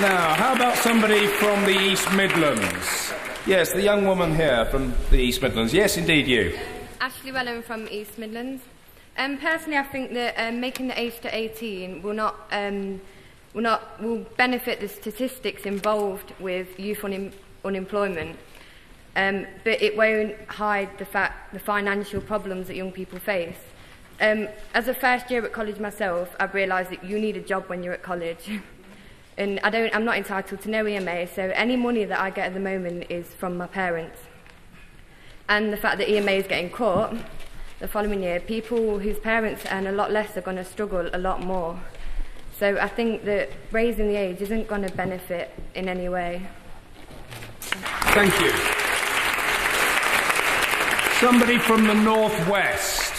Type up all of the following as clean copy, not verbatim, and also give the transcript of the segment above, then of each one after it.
Now, how about somebody from the East Midlands? Yes, the young woman here from the East Midlands. Yes, indeed, you. Ashley Wellham from East Midlands. Personally, I think that making the age to 18 will benefit the statistics involved with youth unemployment, but it won't hide the financial problems that young people face. As a first year at college myself, I've realised that you need a job when you're at college. And I'm not entitled to no EMA, so any money that I get at the moment is from my parents. And the fact that EMA is getting cut the following year, people whose parents earn a lot less are going to struggle a lot more. So I think that raising the age isn't going to benefit in any way. Thank you. Somebody from the northwest.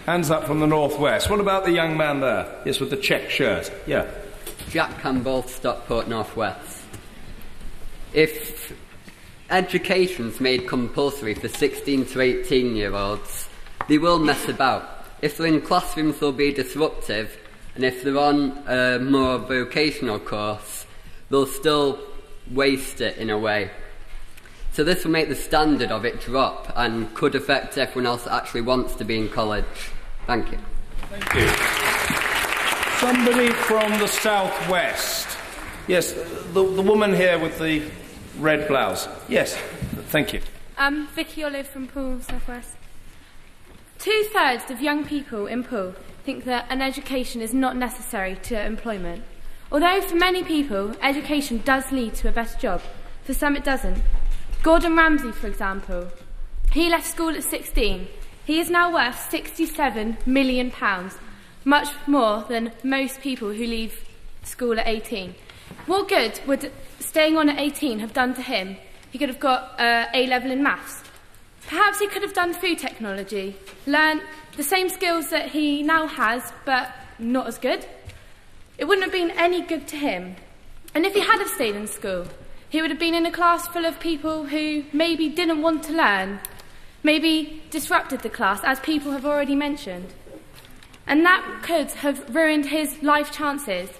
Hands up from the northwest. What about the young man there? Yes, with the check shirt. Yeah. Jack Campbell, Stockport, Northwest. If education's made compulsory for 16 to 18-year-olds, they will mess about. If they're in classrooms, they'll be disruptive, and if they're on a more vocational course, they'll still waste it in a way. So this will make the standard of it drop and could affect everyone else that actually wants to be in college. Thank you. Thank you. Somebody from the southwest. Yes, the woman here with the red blouse. Yes, thank you. Vicky Olive from Poole, southwest. 2/3 of young people in Poole think that an education is not necessary to employment. Although for many people, education does lead to a better job, for some it doesn't. Gordon Ramsay, for example, he left school at 16. He is now worth £67 million, much more than most people who leave school at 18. What good would staying on at 18 have done to him? He could have got A-level in maths. Perhaps he could have done food technology, learned the same skills that he now has, but not as good. It wouldn't have been any good to him. And if he had have stayed in school, he would have been in a class full of people who maybe didn't want to learn, maybe disrupted the class, as people have already mentioned. And that could have ruined his life chances.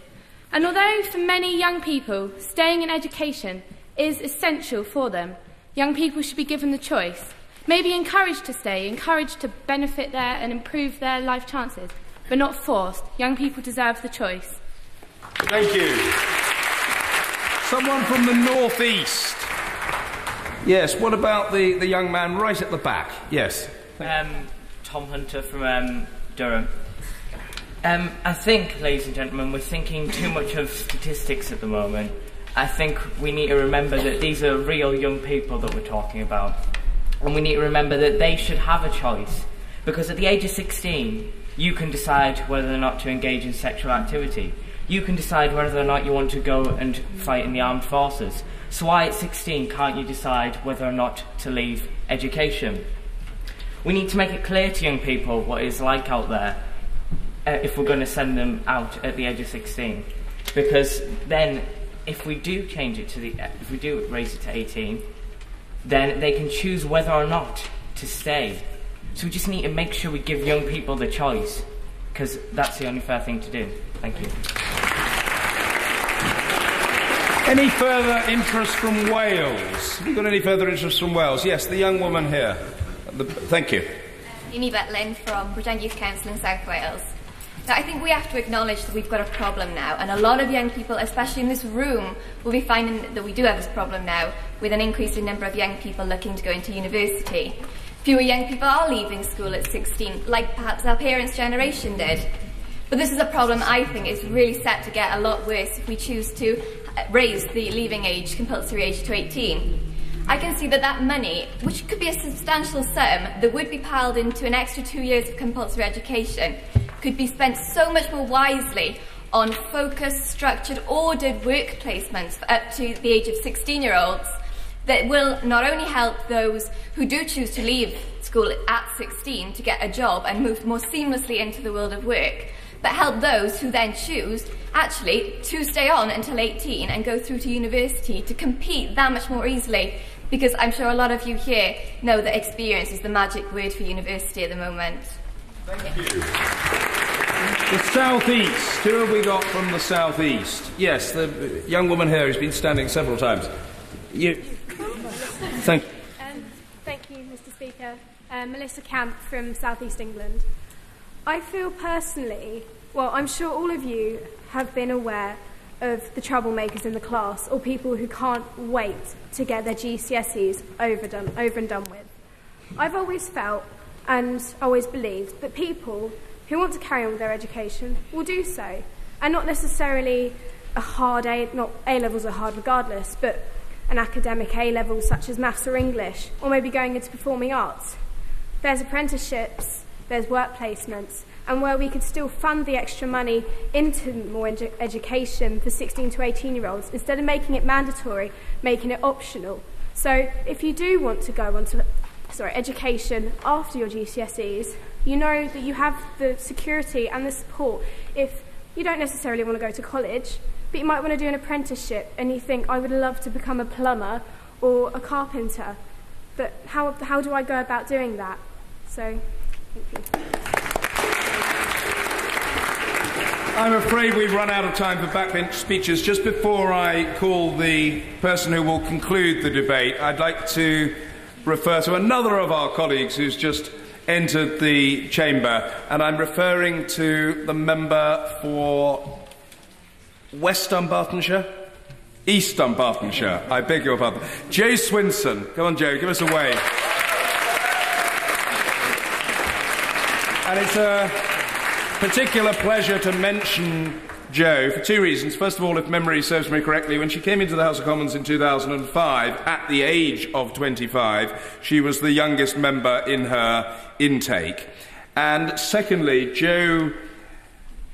And although for many young people, staying in education is essential for them, young people should be given the choice. Maybe encouraged to stay, encouraged to benefit their and improve their life chances, but not forced. Young people deserve the choice. Thank you. Someone from the northeast. Yes, what about the young man right at the back? Yes. Tom Hunter from Durham. I think, ladies and gentlemen, we're thinking too much of statistics at the moment. I think we need to remember that these are real young people that we're talking about. And we need to remember that they should have a choice. Because at the age of 16, you can decide whether or not to engage in sexual activity. You can decide whether or not you want to go and fight in the armed forces. So why at 16 can't you decide whether or not to leave education? We need to make it clear to young people what it's like out there if we're going to send them out at the age of 16. Because then, if we do change it if we do raise it to 18, then they can choose whether or not to stay. So we just need to make sure we give young people the choice, because that's the only fair thing to do. Thank you. Any further interest from Wales? Have you got any further interest from Wales? Yes, the young woman here. Thank you. Uni Betlin from Bridgend Youth Council in South Wales. Now, I think we have to acknowledge that we've got a problem now, and a lot of young people, especially in this room, will be finding that we do have this problem now, with an increase in number of young people looking to go into university. Fewer young people are leaving school at 16, like perhaps our parents' generation did. But this is a problem I think is really set to get a lot worse if we choose to raise the leaving age, compulsory age, to 18. I can see that money, which could be a substantial sum, that would be piled into an extra 2 years of compulsory education, could be spent so much more wisely on focused, structured, ordered work placements for up to the age of 16-year-olds that will not only help those who do choose to leave school at 16 to get a job and move more seamlessly into the world of work, but help those who then choose actually to stay on until 18 and go through to university to compete that much more easily, because I'm sure a lot of you here know that experience is the magic word for university at the moment. Thank you. The southeast. Who have we got from the southeast? Yes, the young woman here who's been standing several times. You. Thank you, Mr. Speaker. Melissa Camp from southeast England. I feel personally, well, I'm sure all of you have been aware of the troublemakers in the class, or people who can't wait to get their GCSEs over and done with. I've always felt and always believed that people who want to carry on with their education will do so, and not necessarily a hard A, not A-levels are hard regardless, but an academic A-level such as maths or English, or maybe going into performing arts. There's apprenticeships, there's work placements, and where we could still fund the extra money into more education for 16 to 18-year-olds, instead of making it mandatory, making it optional. So if you do want to go on to education after your GCSEs, you know that you have the security and the support. If you don't necessarily want to go to college, but you might want to do an apprenticeship and you think, I would love to become a plumber or a carpenter, but how do I go about doing that? So, thank you. I'm afraid we've run out of time for backbench speeches. Just before I call the person who will conclude the debate, I'd like to refer to another of our colleagues who's just entered the chamber, and I'm referring to the member for West Dunbartonshire? East Dunbartonshire, I beg your pardon. Joe Swinson. Come on, Joe, give us a wave. And it's a particular pleasure to mention Jo for two reasons. First of all, if memory serves me correctly, when she came into the House of Commons in 2005, at the age of 25, she was the youngest member in her intake. And secondly, Jo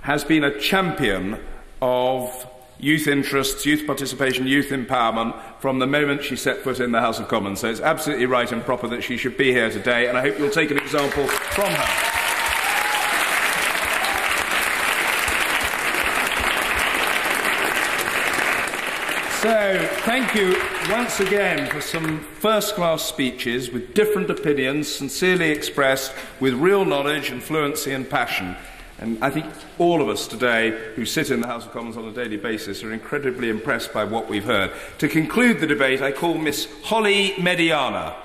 has been a champion of youth interests, youth participation, youth empowerment from the moment she set foot in the House of Commons. So it's absolutely right and proper that she should be here today, and I hope you'll take an example from her. So, thank you once again for some first-class speeches with different opinions, sincerely expressed with real knowledge and fluency and passion. And I think all of us today who sit in the House of Commons on a daily basis are incredibly impressed by what we've heard. To conclude the debate, I call Miss Holly Mediana.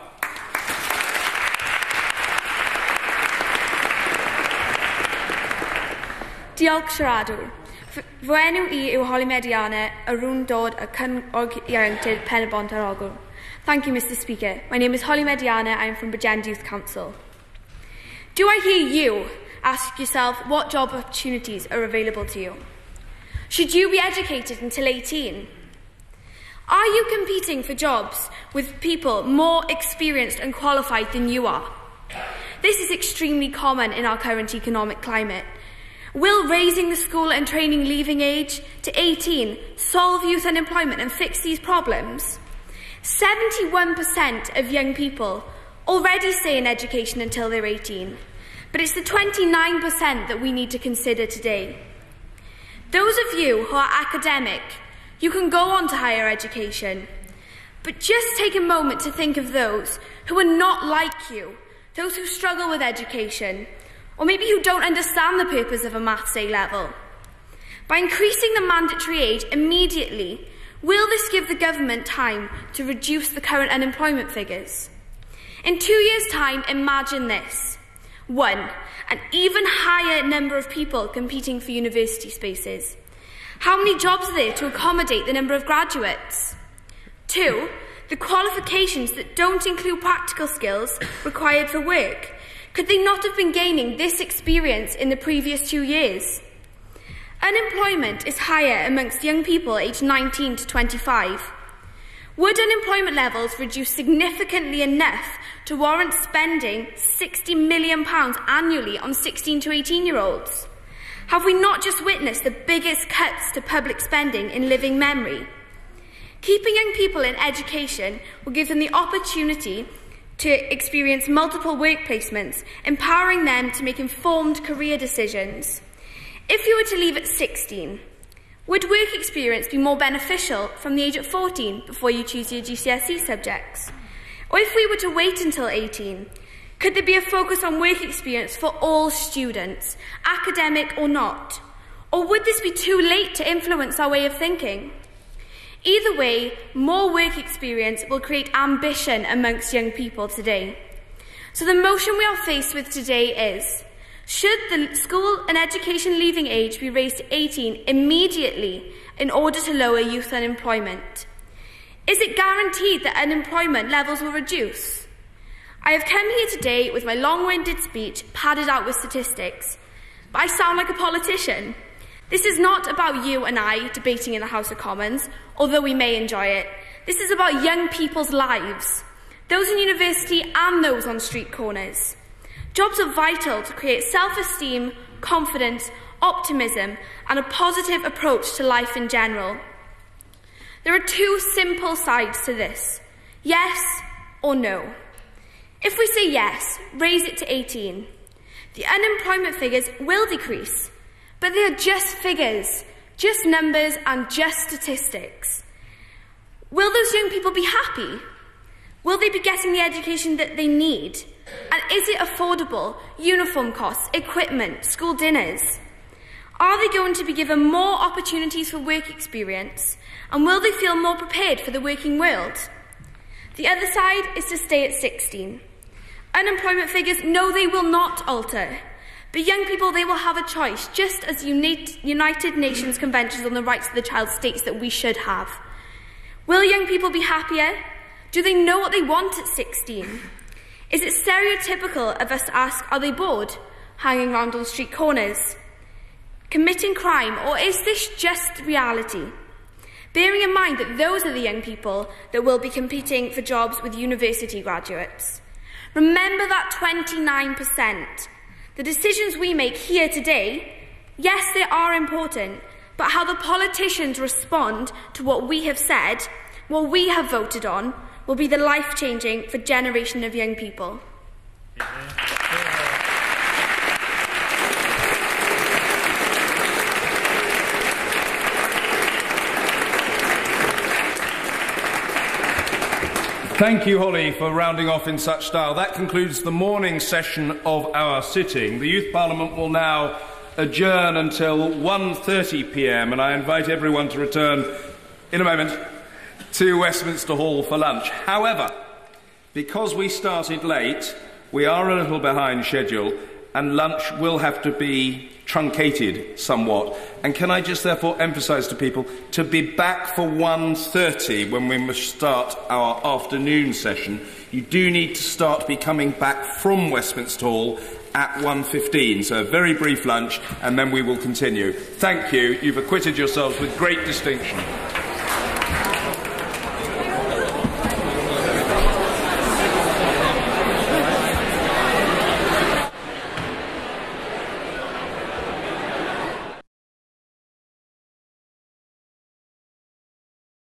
Diolch siaradwr. Fy enw I yw Holly Mediana, a rhywun dod y Cyngor Ieuenctid Pen-y-bont ar Ogl. Thank you, Mr. Speaker. My name is Holly Mediana. I am from Bridgend Youth Council. Do I hear you ask yourself what job opportunities are available to you? Should you be educated until 18? Are you competing for jobs with people more experienced and qualified than you are? This is extremely common in our current economic climate. Will raising the school and training leaving age to 18 solve youth unemployment and fix these problems? 71% of young people already stay in education until they're 18, but it's the 29% that we need to consider today. Those of you who are academic, you can go on to higher education, but just take a moment to think of those who are not like you, those who struggle with education, or maybe who don't understand the purpose of a maths A-level. By increasing the mandatory age immediately, will this give the government time to reduce the current unemployment figures? In 2 years' time, imagine this. 1, an even higher number of people competing for university spaces. How many jobs are there to accommodate the number of graduates? 2, the qualifications that don't include practical skills required for work. Could they not have been gaining this experience in the previous 2 years? Unemployment is higher amongst young people aged 19 to 25. Would unemployment levels reduce significantly enough to warrant spending £60 million annually on 16 to 18-year-olds? Have we not just witnessed the biggest cuts to public spending in living memory? Keeping young people in education will give them the opportunity to experience multiple work placements, empowering them to make informed career decisions. If you were to leave at 16, would work experience be more beneficial from the age of 14 before you choose your GCSE subjects? Or if we were to wait until 18, Could there be a focus on work experience for all students, academic or not? Or would this be too late to influence our way of thinking? Either way, more work experience will create ambition amongst young people today. So the motion we are faced with today is, should the school and education leaving age be raised to 18 immediately in order to lower youth unemployment? Is it guaranteed that unemployment levels will reduce? I have come here today with my long-winded speech padded out with statistics, but I sound like a politician. This is not about you and I debating in the House of Commons, although we may enjoy it. This is about young people's lives, those in university and those on street corners. Jobs are vital to create self-esteem, confidence, optimism, and a positive approach to life in general. There are two simple sides to this: yes or no. If we say yes, raise it to 18, the unemployment figures will decrease, but they are just figures, just numbers and just statistics. Will those young people be happy? Will they be getting the education that they need? And is it affordable? Uniform costs, equipment, school dinners? Are they going to be given more opportunities for work experience? And will they feel more prepared for the working world? The other side is to stay at 16. Unemployment figures, no, they will not alter. But young people, they will have a choice, just as United Nations Conventions on the Rights of the Child states that we should have. Will young people be happier? Do they know what they want at 16? Is it stereotypical of us to ask, are they bored, hanging around on street corners, committing crime, or is this just reality? Bearing in mind that those are the young people that will be competing for jobs with university graduates. Remember that 29%. The decisions we make here today, yes, they are important, but how the politicians respond to what we have said, what we have voted on, will be the life-changing for a generation of young people. Thank you, Holly, for rounding off in such style. That concludes the morning session of our sitting. The Youth Parliament will now adjourn until 1:30 p.m, and I invite everyone to return in a moment to Westminster Hall for lunch. However, because we started late, we are a little behind schedule, and lunch will have to be truncated somewhat. And can I just therefore emphasise to people to be back for 1:30 when we must start our afternoon session. You do need to start be coming back from Westminster Hall at 1:15. So a very brief lunch, and then we will continue. Thank you. You've acquitted yourselves with great distinction.